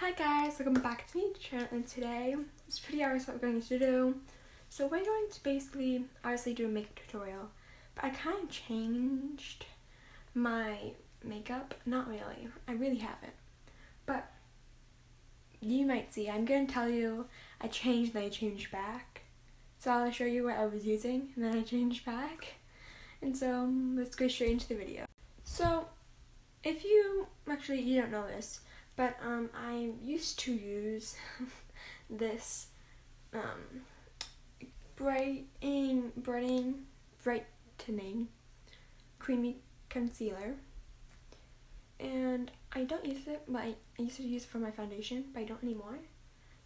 Hi guys, welcome back to my channel, and today this video is what we're going to do. So we're going to basically obviously do a makeup tutorial, but I kind of changed my makeup. Not really, I really haven't, but you might see. I'm going to tell you I changed, then I changed back. So I'll show you what I was using and then I changed back. And so let's go straight into the video. So if you don't know this, but I used to use this brightening creamy concealer, and I don't use it, but I used to use it for my foundation, but I don't anymore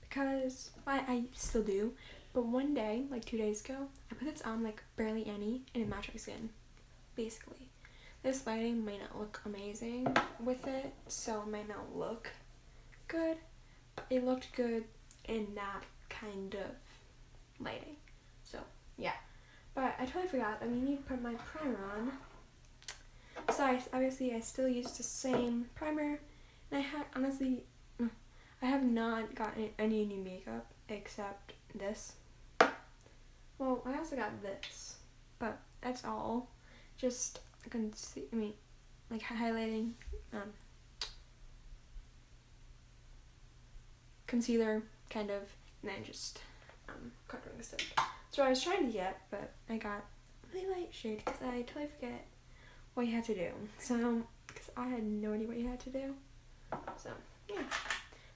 because I still do. But one day, like 2 days ago, I put this on like barely any, and it matched my skin, basically. This lighting may not look amazing with it, so it might not look good, but it looked good in that kind of lighting. So, yeah. But I totally forgot that we need to put my primer on. So, obviously, I still use the same primer, and I have not gotten any new makeup except this. Well, I also got this, but that's all. Just highlighting, concealer, kind of, and then just covering the stick. That's what I was trying to get, but I got a really light shade because I totally forget what you had to do. So, because I had no idea what you had to do. So, yeah.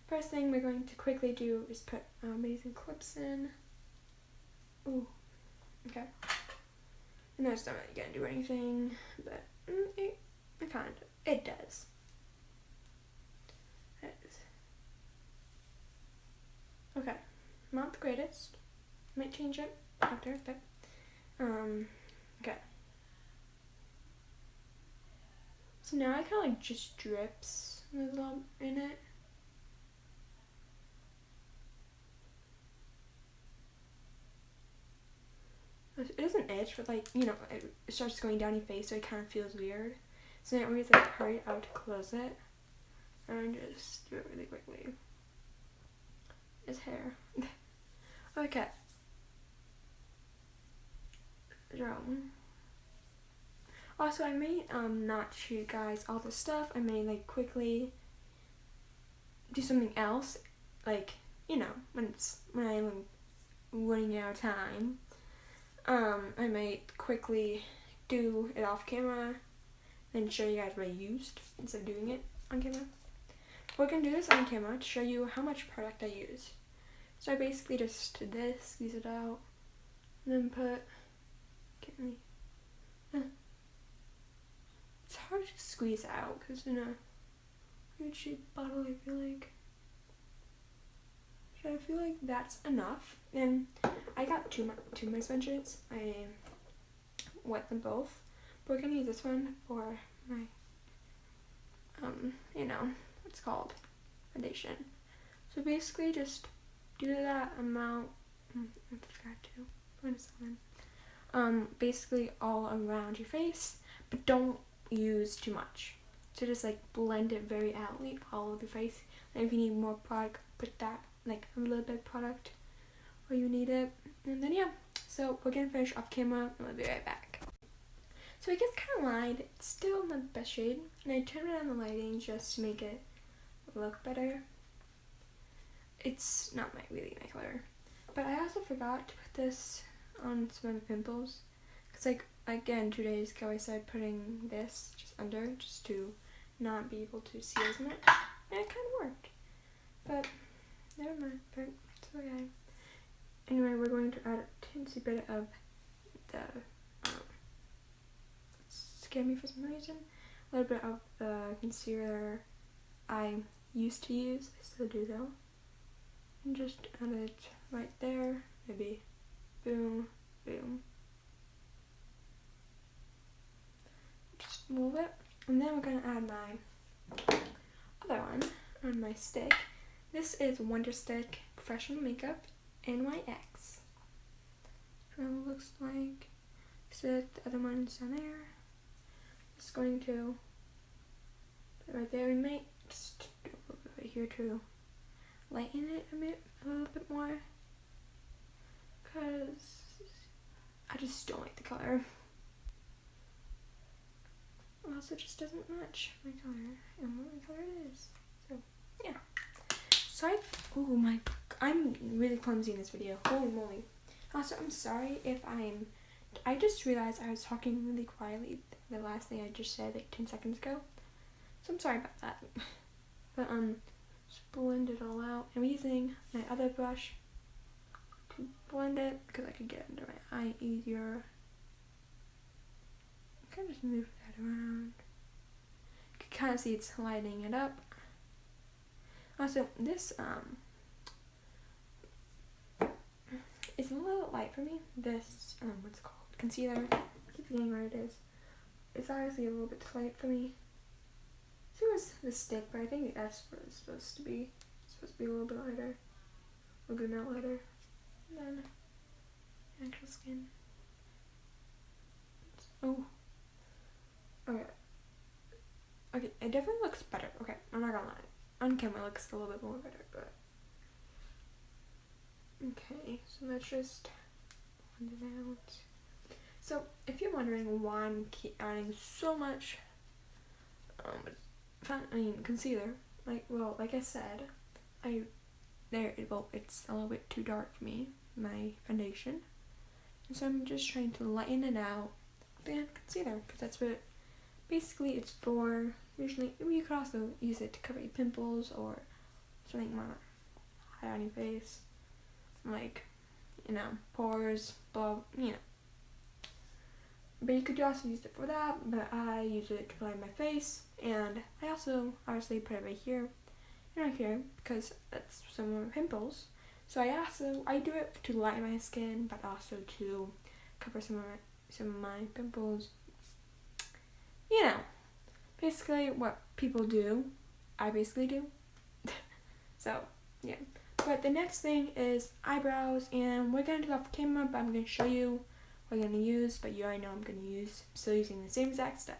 First thing we're going to quickly do is put amazing clips in. Ooh, okay. And that's not really gonna do anything, but it does. Okay, not the greatest. Might change it after, but okay. So now it kind of just drips a little in it. It doesn't itch, but it starts going down your face, so it kind of feels weird. So I always hurry out to close it and just do it really quickly. His hair. Okay. So, also I may not show you guys all the stuff. I may quickly do something else, when I'm running out of time. I might quickly do it off camera and show you guys what I used instead of doing it on camera. We're going to do this on camera to show you how much product I use. So I basically just did this, squeeze it out, and then put, it's hard to squeeze out because in a weird shaped bottle, I feel like. So I feel like that's enough. And I got two of my sponges. I wet them both. But we're gonna use this one for my, what's called foundation. So basically, just do that amount. I forgot to put this on. Basically all around your face, but don't use too much. So just blend it very outly all over the face. And if you need more product, put that a little bit of product where you need it. And then yeah, so we're gonna finish off camera and we'll be right back. So I guess kind of lied. It's still not the best shade, and I turned on the lighting just to make it look better. It's not really my color, but I also forgot to put this on some of my pimples because again 2 days ago I started putting this just under just to not be able to see as much, and it kind of worked, but never mind. But it's okay. Anyway, we're going to add a teensy bit of the scared me for some reason. A little bit of the concealer I used to use. I still do though. And just add it right there. Maybe boom, boom. Just move it. And then we're gonna add my other one on my stick. This is Wonder Stick Professional Makeup NYX. So it looks like. So the other one's down there. Just going to put it right there. We might just do a little bit right here too. lighten it a little bit more, because I just don't like the color. Also, it just doesn't match my color and what my color is. So yeah. Sorry. I'm really clumsy in this video. Holy moly. Also, I'm sorry if I just realized I was talking really quietly the last thing I just said like 10 seconds ago. So I'm sorry about that. But just blend it all out. I'm using my other brush to blend it because I could get under my eye easier. I can just move that around. You can kind of see it's lighting it up. Also, this it's a little light for me. This what's it called? Concealer. I keep forgetting what it is. It's obviously a little bit too light for me. So it was the stick, but I think that's what it's supposed to be. It's supposed to be a little bit lighter. A good amount lighter than actual skin. Oh. Okay. Okay, it definitely looks better. Okay, I'm not gonna lie. On camera it looks a little bit more better, but okay, so let's just blend it out. So if you're wondering why I'm adding so much concealer, like I said, it's a little bit too dark for me, my foundation, and so I'm just trying to lighten it out with concealer, because that's what basically it's for. Usually you could also use it to cover your pimples or something you want to hide on your face, like, you know, pores, blah, you know. But you could also use it for that, but I use it to line my face, and I also obviously put it right here and right here because that's some of my pimples. So I do it to lighten my skin, but also to cover some of my pimples. You know, basically what people do, I basically do. So yeah. But the next thing is eyebrows, and we're gonna do that off camera, but I'm gonna show you what I'm gonna use, but you already know I'm still using the same exact stuff.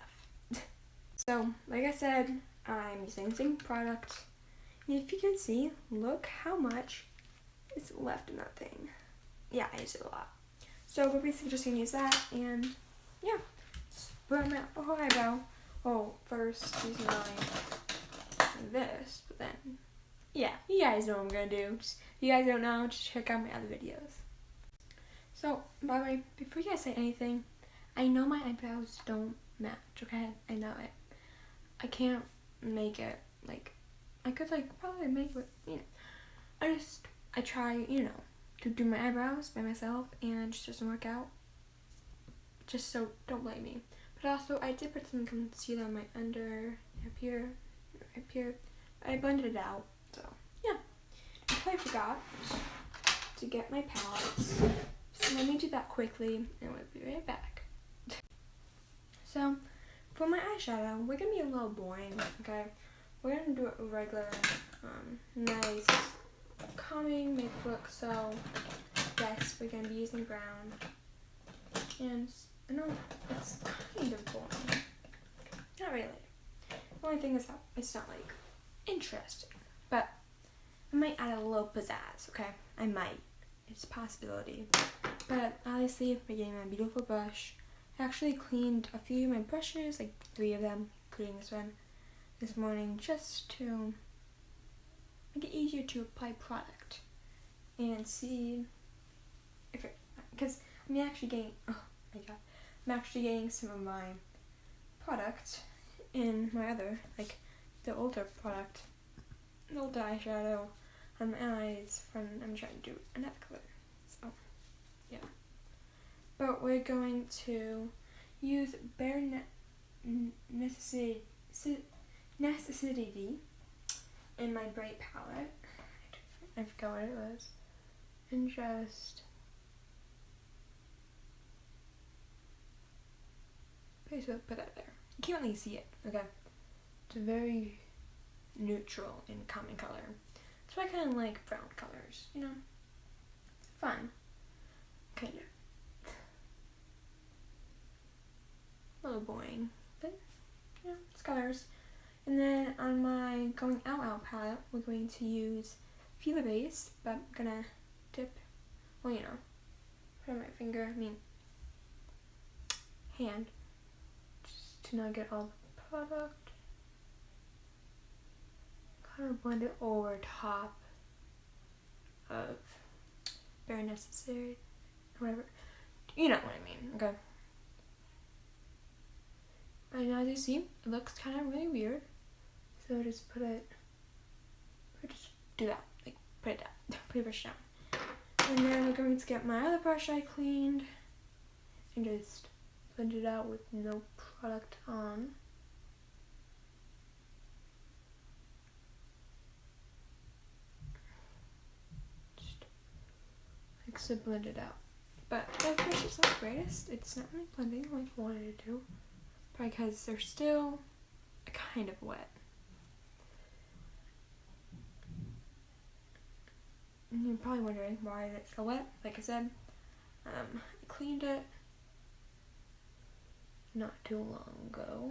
So, like I said, I'm using the same product. And if you can see, look how much is left in that thing. Yeah, I use it a lot. So we're basically just gonna use that, and yeah, put on my whole eyebrow. Oh, first using this, but then, yeah, you guys know what I'm gonna do. If you guys don't know, just check out my other videos. So, by the way, before you guys say anything, I know my eyebrows don't match, okay? I know it. I can't make it, like, I could, like, probably make it, you know. I try, you know, to do my eyebrows by myself, and it just doesn't work out. Just so, don't blame me. But also, I did put some concealer on my under, up here. I blended it out, so, yeah. I probably forgot to get my palettes. So let me do that quickly, and we'll be right back. So, for my eyeshadow, we're gonna be a little boring, okay? We're gonna do a regular, nice, calming makeup look. So, yes, we're gonna be using brown. And I know it's kind of boring. Not really. The only thing is that it's not like interesting, but I might add a little pizzazz, okay? I might. It's a possibility. But obviously, we're getting my beautiful brush. I actually cleaned a few of my brushes, like 3 of them, including this one, this morning, just to make it easier to apply product and see if it, because I'm actually getting, oh my god, I'm actually getting some of my product in my other, like the older product, the older eyeshadow on my eyes from, I'm trying to do another color. So, yeah. But we're going to use Bare Necessity in my bright palette. I forgot what it was. And just basically put that there. You can't really see it, okay? It's a very neutral and common color. So I kind of like brown colors, you know? It's fun. Kind of. A little boring, but, you know, it's colors. And then on my Going Out palette, we're going to use feel the base, but I'm gonna dip, well, you know, put on my finger, hand, just to not get all the product. Kind of blend it over top of Very Necessary, whatever. You know what I mean, okay? And as you see, it looks kind of really weird. So just just do that, like put it down, put your brush down. And then we're going to get my other brush I cleaned and just blend it out with no product on. Just like so blend it out. But that brush is not the greatest. It's not really blending like I wanted it to, because they're still kind of wet. And you're probably wondering why it's so wet. Like I said, I cleaned it not too long ago.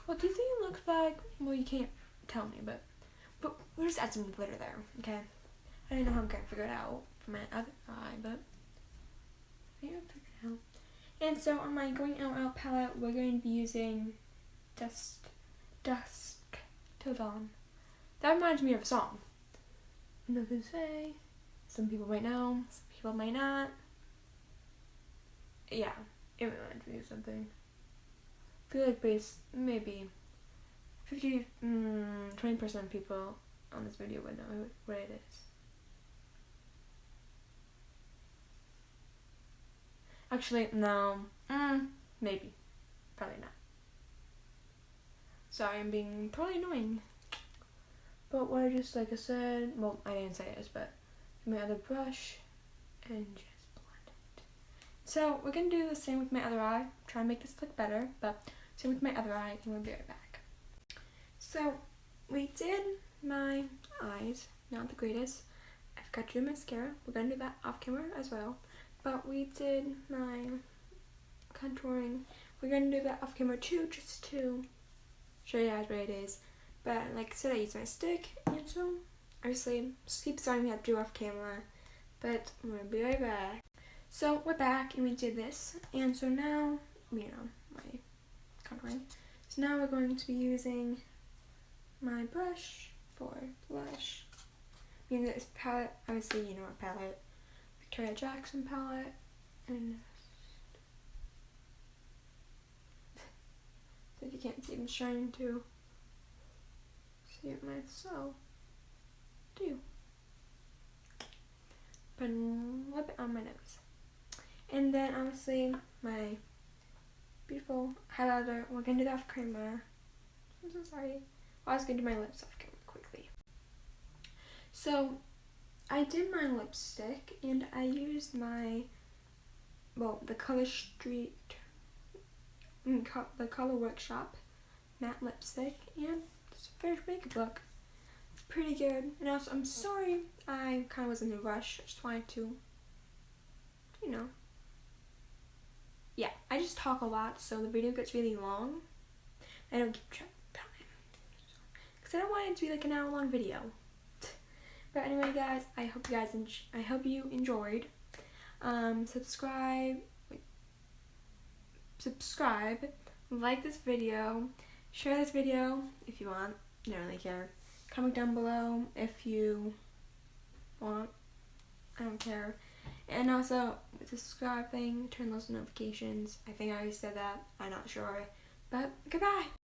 What do you think it looks like? Well, you can't tell me, but we'll just add some glitter there, okay? I don't know how I'm gonna figure it out for my other eye, but I think I'll figure it out. And so on my Going Out palette, we're going to be using Dusk Till Dawn. That reminds me of a song. Nothing to say. Some people might know, some people might not. Yeah, it reminds me of something. I feel like maybe 20% of people on this video would know what it is. Actually, no. Maybe. Probably not. Sorry, I'm being probably annoying. But what I just, like I said, well, I didn't say this, but my other brush and just blend it. So we're gonna do the same with my other eye. Try and make this look better, but same with my other eye, and we'll be right back. So we did my eyes, not the greatest. I forgot to do mascara. We're gonna do that off camera as well. But we did my contouring. We're gonna do that off camera too, just to show you guys what it is. But like I said, I used my stick, and so obviously just keep starting me how to do off camera. But I'm gonna be right back. So we're back and we did this, and so now, you know, my contouring. So now we're going to be using my brush for blush. I mean, this palette, obviously you know what palette. Victoria Jackson palette, and so if you can't see, I'm trying to see it myself too. Put a little bit on my nose, and then obviously my beautiful highlighter. We're gonna do that off camera. I'm so sorry. I was gonna do my lips off camera quickly. So I did my lipstick, and I used my, well, the Color Workshop matte lipstick, and it's a finished makeup look. It's pretty good. And also, I'm sorry, I kind of was in a rush. I just wanted to, you know, yeah, I just talk a lot, so the video gets really long. I don't keep track of time, because I don't want it to be like an hour-long video. But anyway, guys, I hope you enjoyed. Subscribe, like this video, share this video if you want. I don't really care. Comment down below if you want. I don't care. And also, the subscribe thing, turn those notifications. I think I already said that. I'm not sure. But goodbye.